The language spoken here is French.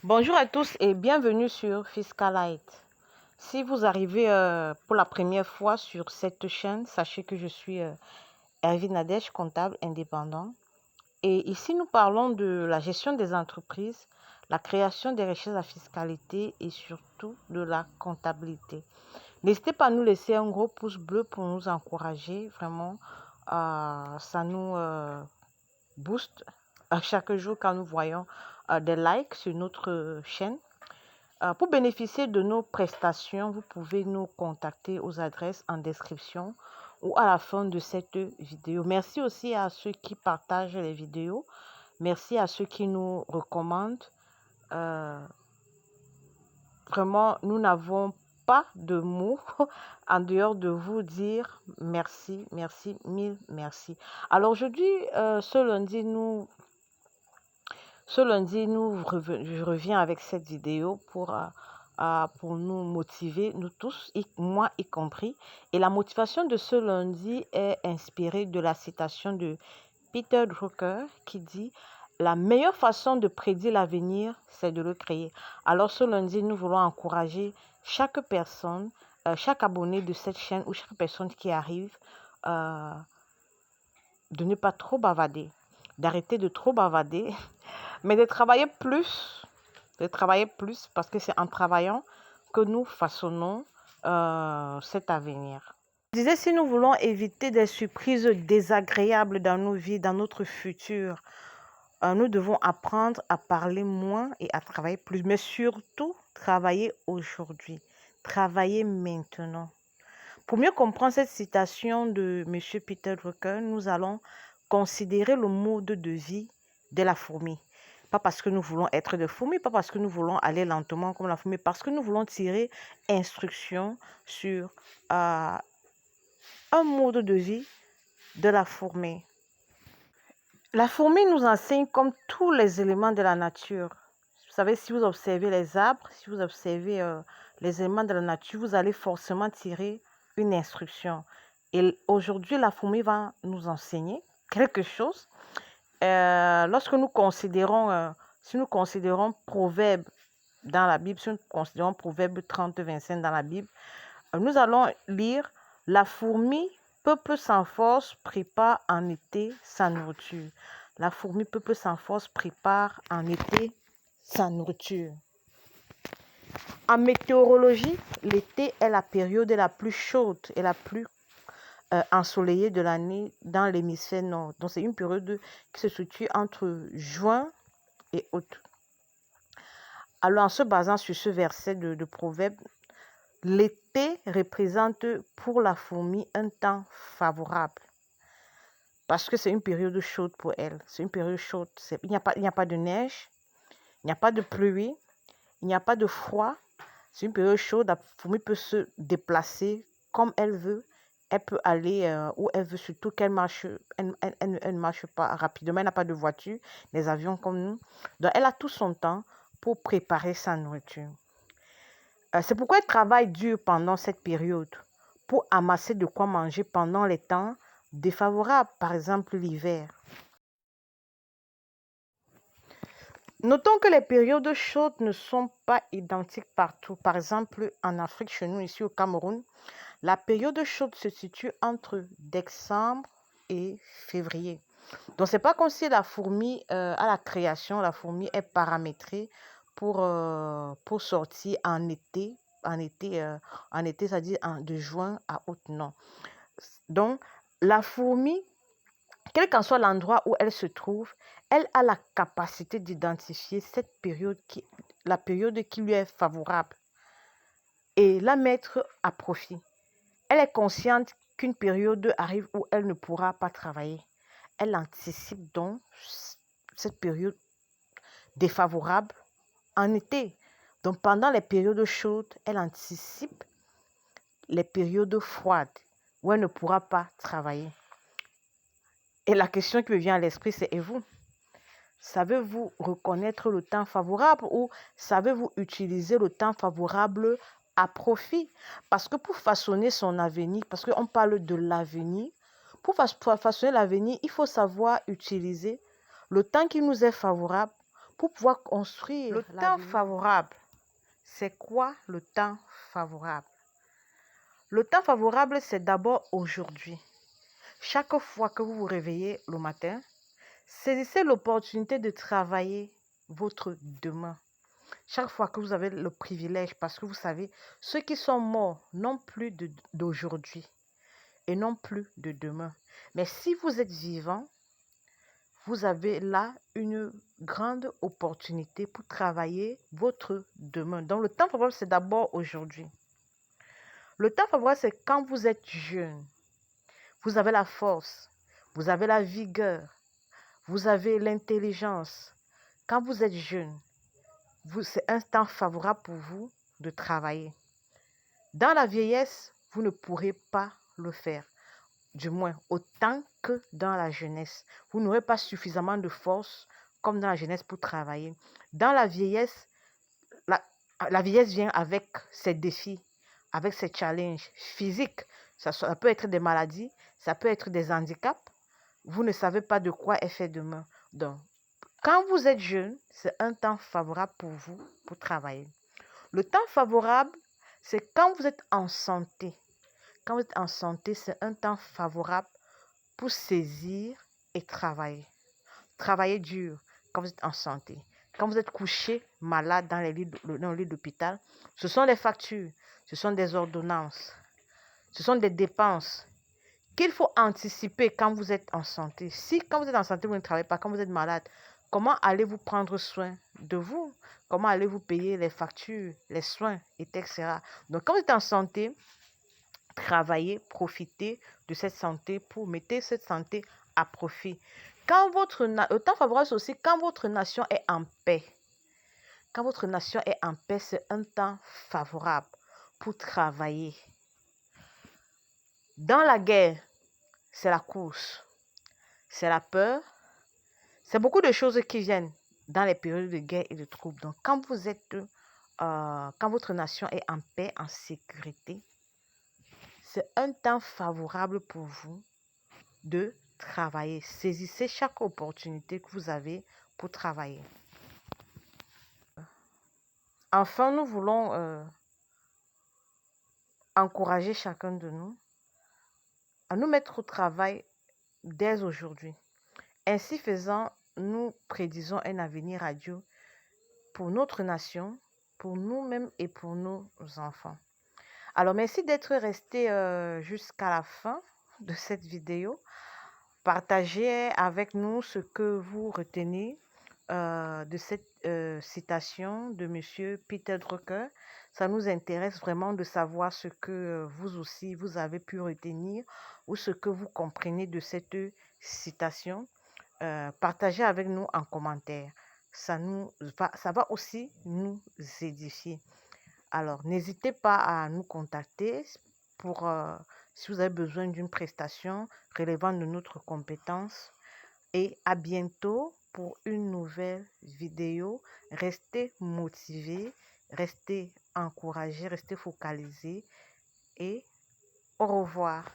Bonjour à tous et bienvenue sur Fiscalite. Si vous arrivez pour la première fois sur cette chaîne, sachez que je suis Hervé Nadège, comptable indépendant. Et ici, nous parlons de la gestion des entreprises, la création des richesses à fiscalité et surtout de la comptabilité. N'hésitez pas à nous laisser un gros pouce bleu pour nous encourager. Vraiment, ça nous booste à chaque jour quand nous voyons des likes sur notre chaîne. Pour bénéficier de nos prestations, vous pouvez nous contacter aux adresses en description ou à la fin de cette vidéo. Merci aussi à ceux qui partagent les vidéos. Merci à ceux qui nous recommandent. Vraiment, nous n'avons pas de mots en dehors de vous dire merci, merci, mille merci. Alors aujourd'hui, ce lundi, je reviens avec cette vidéo pour nous motiver, nous tous, moi y compris. Et la motivation de ce lundi est inspirée de la citation de Peter Drucker qui dit « La meilleure façon de prédire l'avenir, c'est de le créer ». Alors ce lundi, nous voulons encourager chaque personne, chaque abonné de cette chaîne ou chaque personne qui arrive de ne pas trop bavarder, d'arrêter de trop bavarder, mais de travailler plus parce que c'est en travaillant que nous façonnons cet avenir. Je disais, si nous voulons éviter des surprises désagréables dans nos vies, dans notre futur, nous devons apprendre à parler moins et à travailler plus, mais surtout travailler aujourd'hui, travailler maintenant. Pour mieux comprendre cette citation de M. Peter Drucker, nous allons considérer le mode de vie de la fourmi. Pas parce que nous voulons être des fourmis, pas parce que nous voulons aller lentement comme la fourmi, parce que nous voulons tirer instruction sur un mode de vie de la fourmi. La fourmi nous enseigne comme tous les éléments de la nature. Vous savez, si vous observez les arbres, si vous observez les éléments de la nature, vous allez forcément tirer une instruction. Et aujourd'hui, la fourmi va nous enseigner quelque chose. Lorsque nous considérons, si nous considérons Proverbe dans la Bible, si nous considérons Proverbe 30-25 dans la Bible, nous allons lire « La fourmi, peuple sans force, prépare en été sa nourriture. » La fourmi, peuple sans force, prépare en été sa nourriture. En météorologie, l'été est la période la plus chaude et la plus ensoleillée de l'année dans l'hémisphère nord. Donc, c'est une période qui se situe entre juin et août. Alors, en se basant sur ce verset de Proverbe, l'été représente pour la fourmi un temps favorable parce que c'est une période chaude pour elle. C'est une période chaude. Il n'y a pas de neige, il n'y a pas de pluie, il n'y a pas de froid. C'est une période chaude. La fourmi peut se déplacer comme elle veut. Elle peut aller où elle veut, surtout qu'elle marche. Elle ne marche pas rapidement. Elle n'a pas de voiture, des avions comme nous. Donc, elle a tout son temps pour préparer sa nourriture. C'est pourquoi elle travaille dur pendant cette période pour amasser de quoi manger pendant les temps défavorables, par exemple l'hiver. Notons que les périodes chaudes ne sont pas identiques partout. Par exemple, en Afrique, chez nous, ici au Cameroun, la période chaude se situe entre décembre et février. Donc, ce n'est pas comme si la fourmi, à la création, la fourmi est paramétrée pour sortir en été, c'est-à-dire de juin à août, non. Donc, la fourmi, quel qu'en soit l'endroit où elle se trouve, elle a la capacité d'identifier cette période, la période qui lui est favorable et la mettre à profit. Elle est consciente qu'une période arrive où elle ne pourra pas travailler. Elle anticipe donc cette période défavorable en été. Donc pendant les périodes chaudes, elle anticipe les périodes froides où elle ne pourra pas travailler. Et la question qui me vient à l'esprit, c'est et vous? Savez-vous reconnaître le temps favorable ou savez-vous utiliser le temps favorable à profit? Parce que pour façonner son avenir, parce qu'on parle de l'avenir, pour façonner l'avenir, il faut savoir utiliser le temps qui nous est favorable pour pouvoir construire Le temps l'avenir. Favorable. C'est quoi le temps favorable? Le temps favorable, c'est d'abord aujourd'hui. Chaque fois que vous vous réveillez le matin, saisissez l'opportunité de travailler votre demain. Chaque fois que vous avez le privilège, parce que vous savez, ceux qui sont morts n'ont plus d'aujourd'hui et non plus de demain. Mais si vous êtes vivant, vous avez là une grande opportunité pour travailler votre demain. Donc, le temps favorable, c'est d'abord aujourd'hui. Le temps favorable, c'est quand vous êtes jeune. Vous avez la force, vous avez la vigueur, vous avez l'intelligence. Quand vous êtes jeune, c'est un temps favorable pour vous de travailler. Dans la vieillesse, vous ne pourrez pas le faire. Du moins, autant que dans la jeunesse. Vous n'aurez pas suffisamment de force comme dans la jeunesse pour travailler. Dans la vieillesse, la vieillesse vient avec ses défis, avec ses challenges physiques. Ça peut être des maladies, ça peut être des handicaps. Vous ne savez pas de quoi est fait demain. Donc, quand vous êtes jeune, c'est un temps favorable pour vous pour travailler. Le temps favorable, c'est quand vous êtes en santé. Quand vous êtes en santé, c'est un temps favorable pour saisir et travailler. Travailler dur quand vous êtes en santé. Quand vous êtes couché malade dans le lit d'hôpital, ce sont des factures, ce sont des ordonnances, ce sont des dépenses qu'il faut anticiper quand vous êtes en santé. Si quand vous êtes en santé, vous ne travaillez pas, quand vous êtes malade, comment allez-vous prendre soin de vous? Comment allez-vous payer les factures, les soins, etc. Donc, quand vous êtes en santé, travaillez, profitez de cette santé pour mettre cette santé à profit. Le temps favorable, c'est aussi quand votre nation est en paix. Quand votre nation est en paix, c'est un temps favorable pour travailler. Dans la guerre, c'est la course, c'est la peur, c'est beaucoup de choses qui viennent dans les périodes de guerre et de troubles. Donc, quand votre nation est en paix, en sécurité, c'est un temps favorable pour vous de travailler. Saisissez chaque opportunité que vous avez pour travailler. Enfin, nous voulons encourager chacun de nous à nous mettre au travail dès aujourd'hui. Ainsi faisant, nous prédisons un avenir radieux pour notre nation, pour nous-mêmes et pour nos enfants. Alors, merci d'être resté jusqu'à la fin de cette vidéo. Partagez avec nous ce que vous retenez de cette citation de Monsieur Peter Drucker. Ça nous intéresse vraiment de savoir ce que vous aussi, vous avez pu retenir ou ce que vous comprenez de cette citation. Partagez avec nous en commentaire. Ça va aussi nous édifier. Alors, n'hésitez pas à nous contacter pour si vous avez besoin d'une prestation relevant de notre compétence. Et à bientôt pour une nouvelle vidéo. Restez motivés, restez encouragés, restez focalisés et au revoir.